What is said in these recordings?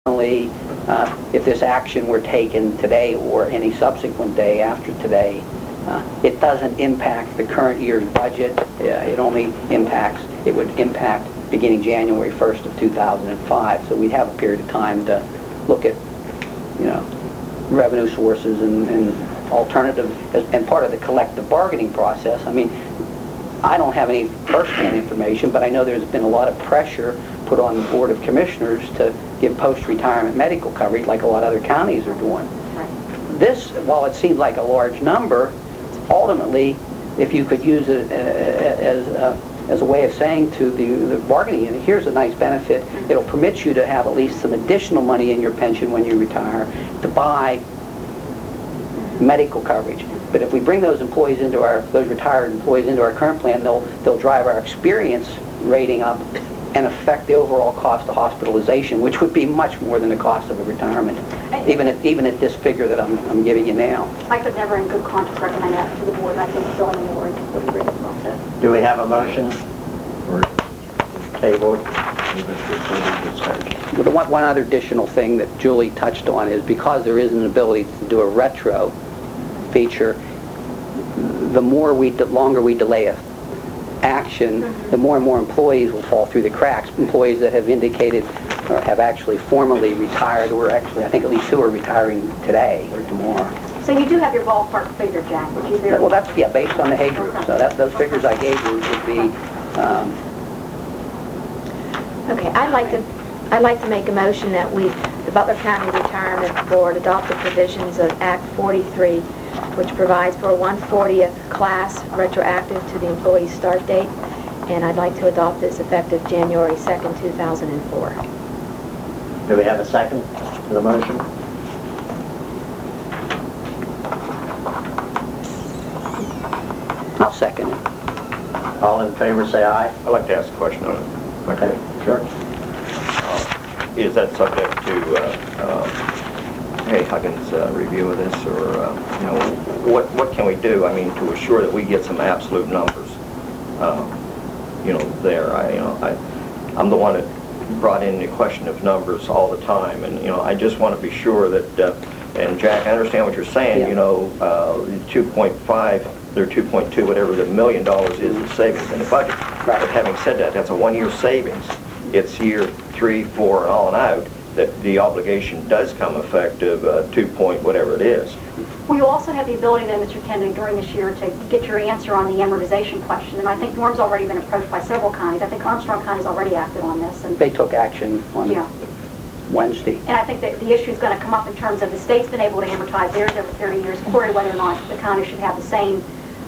If this action were taken today or any subsequent day after today, it doesn't impact the current year's budget. It would impact beginning January 1st of 2005. So we'd have a period of time to look at, revenue sources and alternative and part of the collective bargaining process. I mean, I don't have any first-hand information, but I know there's been a lot of pressure put on the Board of Commissioners to give post-retirement medical coverage like a lot of other counties are doing. This, while it seemed like a large number, ultimately, if you could use it as a way of saying to the bargaining unit, here's a nice benefit, it'll permit you to have at least some additional money in your pension when you retire to buy medical coverage. But if we bring those employees into those retired employees into our current plan, they'll drive our experience rating up and affect the overall cost of hospitalization, which would be much more than the cost of a retirement, even at this figure that I'm giving you now. I could never in good conscience recommend that to the board. I think Bill and Lori would agree with that. Do we have a motion or table? Well, the one other additional thing that Julie touched on is because there is an ability to do a retro feature, the longer we delay a action, the more and more employees will fall through the cracks. Employees that have indicated or have actually formally retired, or actually I think at least 2 are retiring today or tomorrow. So you do have your ballpark figure, Jack, which is very... Well, that's, based on the Hay Group. So those figures I gave you would be... Okay, I'd like to make a motion that the Butler County Retirement Board adopt the provisions of Act 43, which provides for a 1/40th class retroactive to the employee's start date, and I'd like to adopt this effective January 2nd, 2004. Do we have a second to the motion? I'll second it. All in favor say aye. I'd like to ask a question on it. Okay, sure. Is that subject to Huggins' review of this, or what can we do? I mean, to assure that we get some absolute numbers. There. I'm the one that brought in the question of numbers all the time, and I just want to be sure that. And Jack, I understand what you're saying. Yeah. 2.5, or 2.2, whatever the $1 million is in savings in the budget. Right. But having said that, that's a 1-year savings. It's year 3, 4, and on out that the obligation does come effective 2 point whatever it is. Well, you also have the ability then, Mr. Kennedy, during this year to get your answer on the amortization question. And I think Norm's already been approached by several counties. I think Armstrong County's already acted on this. And They took action on Wednesday. And I think that the issue is going to come up in terms of the state's been able to amortize theirs over 30 years, query whether or not the county should have the same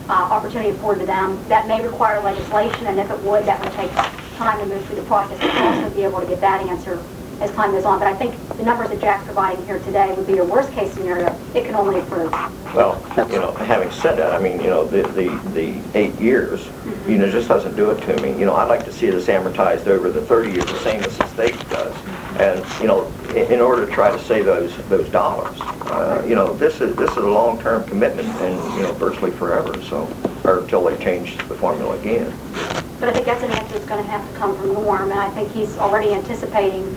opportunity afforded to them. That may require legislation, and if it would, that would take time to move through the process and also be able to get that answer as time goes on. But I think the numbers that Jack's providing here today would be your worst case scenario. It can only improve. Well, having said that, I mean, the 8 years, just doesn't do it to me. I'd like to see this amortized over the 30 years, the same as the state does. And, in order to try to save those dollars, this is a long-term commitment, and, virtually forever, so, or until they change the formula again. But I think that's an answer that's going to have to come from Norm, and I think he's already anticipating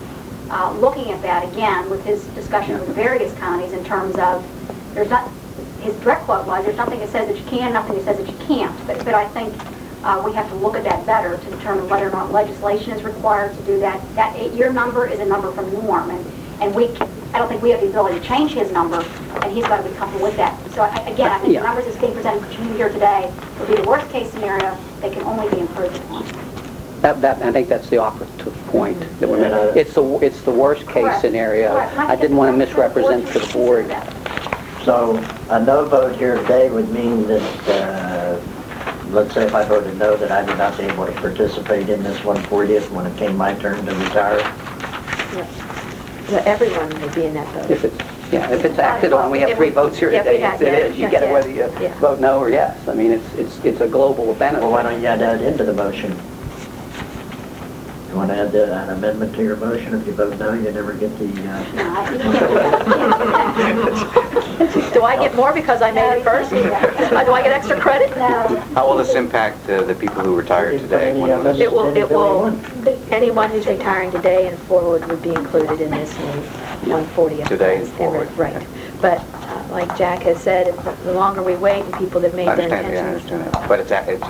looking at that again with his discussion with various counties in terms of his direct quote was, there's nothing that says that you can, nothing that says that you can't. But I think we have to look at that better to determine whether or not legislation is required to do that. That 8-year number is a number from Norm, and I don't think we have the ability to change his number, and he's got to be comfortable with that. So again, I think the numbers that's being presented to you here today would be the worst case scenario. They can only be improved upon. I think that's the operative point. It's the worst case scenario. I didn't want to misrepresent for the board. So a no vote here today would mean that, let's say if I voted no, that I would not be able to participate in this 1/40th when it came my turn to retire? Yes. Everyone would be in that vote. If it's acted on, we have 3 votes here today. It is. You get it whether you vote no or yes. I mean, it's a global benefit. Well, why don't you add that into the motion? You Want to add an amendment to your motion? If you vote no, you never get the... Do I get more because I made it first? Do I get extra credit? No. How will this impact the people who retired today? It will, anyone who's retiring today and forward would be included in this new 140th. Today and forward. Right. But like Jack has said, the longer we wait and people that made I their understand, yeah, I intentions understand that. But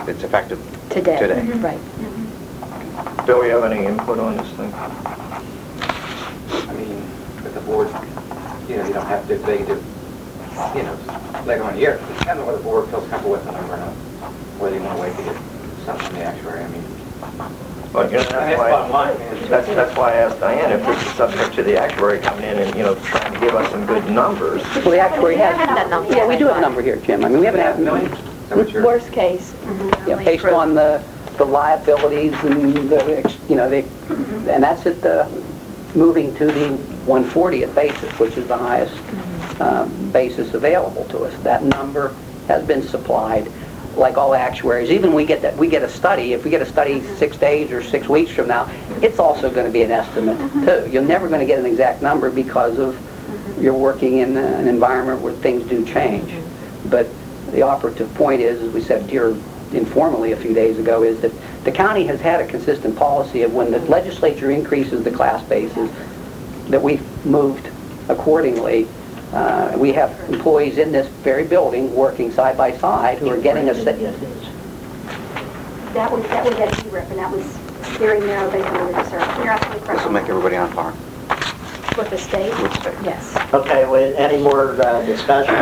it's effective today. today. Right. Bill, you have any input on this thing? I mean, with the board, you know, you don't have to, they do, you know, later on in the year, depending on whether the board feels comfortable with the number or not, whether you want to wait to get something from the actuary, I mean. But, you know, That's bottom line, man. that's why I asked Diane if this is subject to the actuary coming in and, you know, trying to give us some good numbers. Well, the actuary has, That number. yeah, we do have a number here, Jim. I mean, we haven't had, Million? Is that what you're- Worst case. yeah, based on the liabilities and the, you know, and that's at the, moving to the 140th basis, which is the highest basis available to us. That number has been supplied, like all actuaries. Even we get a study. If we get a study 6 days or 6 weeks from now, it's also going to be an estimate too. You're never going to get an exact number because of you're working in an environment where things do change. But the operative point is, as we said here informally a few days ago, is that the county has had a consistent policy of when the legislature increases the class bases, that we've moved accordingly. We have employees in this very building working side by side who are getting a... That was at GRIP, and that was very narrow based on the research. You're absolutely correct. This will make everybody on par. With the state? With the state. Yes. Okay, well, any more discussion?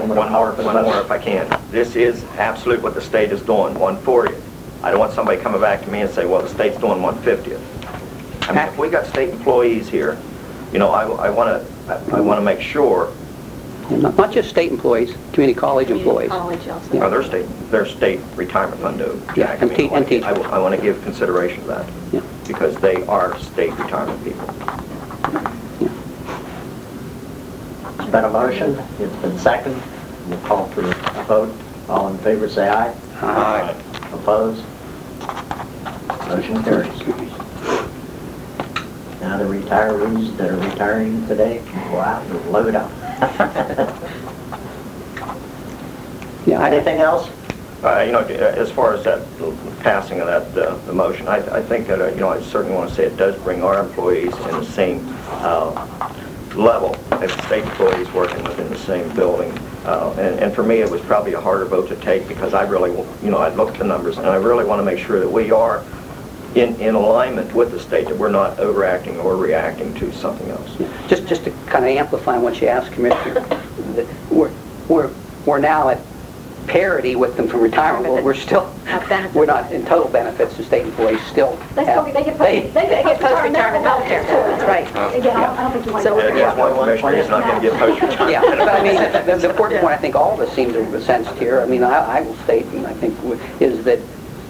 One more if I can. This is absolute what the state is doing, 140th. I don't want somebody coming back to me and say, well, the state's doing 150th. I mean, if we got state employees here, you know, I want to make sure. Not just state employees, community college employees. College also. Yeah. No, their state retirement fund due. Yeah, Jack. I mean, and teachers. I want to give consideration to that, Yeah. because they are state retirement people. It's been a motion, it's been seconded. We'll call for a vote. All in favor, say aye. Aye. Opposed? Motion carries. Now the retirees that are retiring today can go out and load up. Yeah, Anything else? You know, as far as that passing of that the motion, I think that you know, I certainly want to say it does bring our employees in the same level as state employees working within the same building. And for me, it was probably a harder vote to take because I really, you know, I looked at the numbers and I really want to make sure that we are in alignment with the state, that we're not overacting or reacting to something else. Just to kind of amplify what you asked, Commissioner, that we're now at parity with them from retirement, but we're still, we're not in total benefits to state employees still. They get post-retirement health care. That's right. Again, I don't think you want to. So- That's one commissioner is not going to get post-retirement. Yeah, but I mean, the important point I think all of us seem to have sensed here, I mean, I will state, and I think, is that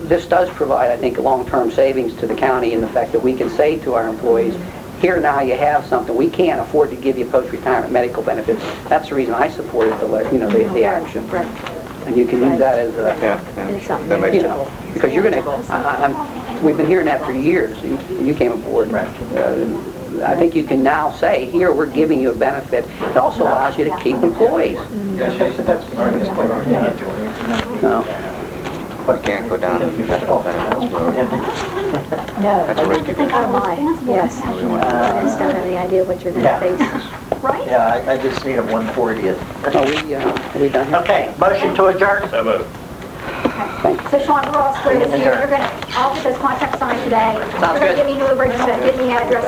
this does provide, I think, long-term savings to the county in the fact that we can say to our employees, here now you have something, we can't afford to give you post-retirement medical benefits. That's the reason I supported the action. Right. And you can use that as a, Yeah, It's something that makes you sense. know, because you're going to, we've been hearing that for years. You came aboard. Right. I think you can now say, here, we're giving you a benefit. It also allows you to keep employees. No. You can't go down medical benefits road. That's a risky business. Oh my, yes. I just don't have any idea what you're going to face. Right? Yeah, I just need a 140th. Are we done here? Okay, motion to adjourn. So moved. So Sean, we're all squared this year. I'll get those contracts signed today. You're going to give me the address